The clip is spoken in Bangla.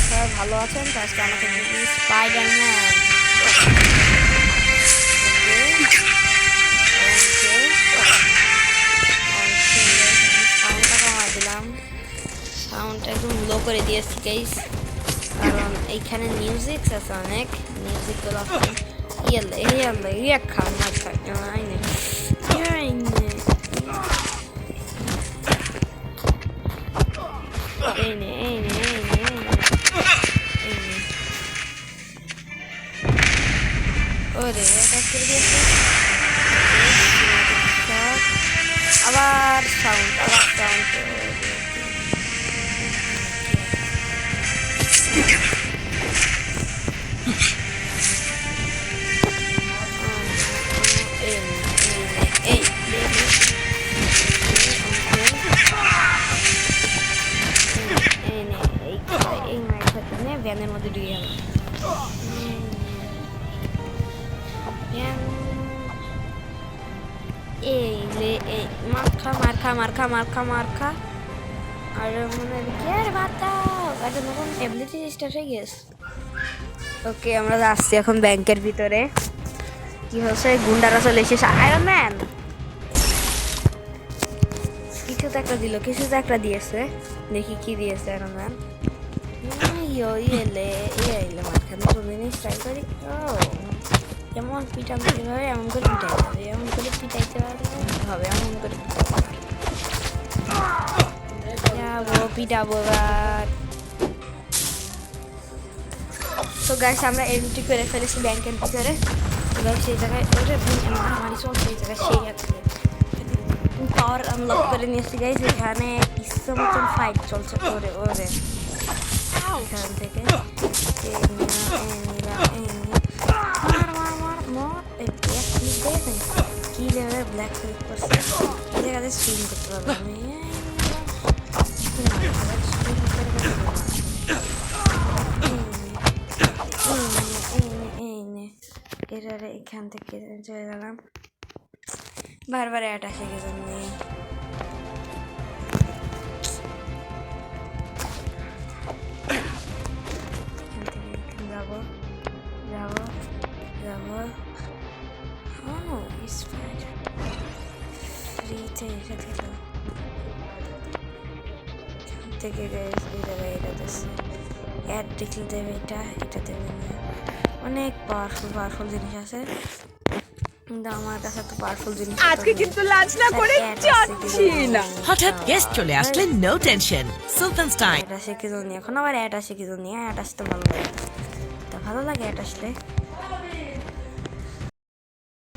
সবাই ভালো আছেন তো? আজকে আমাকে স্পাইডারম্যান সাউন্ডটা কমাই দিলাম, সাউন্ডটা একদম লো করে দিয়েছি গাইস, কারণ এইখানে মিউজিক আছে, অনেক মিউজিকগুলো ইয়াল্লা ইয়াল্লা ইয়া খান না খাই আইনে এইনে এইনে এইনে এইনে ওরে এটা করে দিয়েছে। আবার সাউন্ড ভ্যানের মধ্যে ঢুকে গেল। মার্কা আর মনে কি আর বাতাও এটা নতুন ট্যাবলেটে স্টার্ট হয়ে গেছে। ওকে আমরা যাচ্ছি এখন ব্যাংকের ভিতরে। কি হচ্ছে, গুন্ডারা চলে এসেছে। আয়রন ম্যান কিছু তো একটা দিয়েছে, দেখি কি দিয়েছে আয়রন ম্যান। এলে মাঝখানে কোনদিনই ট্রাই করি। ও যেমন পিটাতে হবে এমন করে পিটাইতে হবে, এমন করে পিটাইতে হবে এমন করে পিটাবো এবার। তো গাইস আমরা এন্ট্রি করে ফেলেছি ব্যাংকের ভিতরে। গাইস সেই জায়গায় ওরে মারামারি চলছে, এই জায়গায় সেই আছে পাওয়ার আনলক করে নিয়েছি গাইস। এখানে ইচ্ছা মতন ফাইট চলছে। ওরে এখান থেকে কি লেভেলের ব্ল্যাক ক্লিক করছে, এই জায়গাতে সুইং করতে পারবো আমি। এটারে এখান থেকে চলে গেলাম, বারবার এটা শিখে জন্য যাবো থেকে এই জায়গায় এটা দিচ্ছে, অ্যাড দেখলে দেবে, এটা দেবে না। অনেক পাওয়ারফুল জিনিস আছে, কিন্তু আমার কাছে তো পাওয়ারফুল জিনিস আজকে কিন্তু লাঞ্চ না করে যাচ্ছি না। হঠাৎ গেস্ট চলে আসলে নো টেনশন, সুলতানস টাইম। এটা শিখে জন্য এখন আবার অ্যাড আসে কি জন্য, অ্যাড আসতে ভালো লাগে, তা ভালো লাগে অ্যাড আসলে।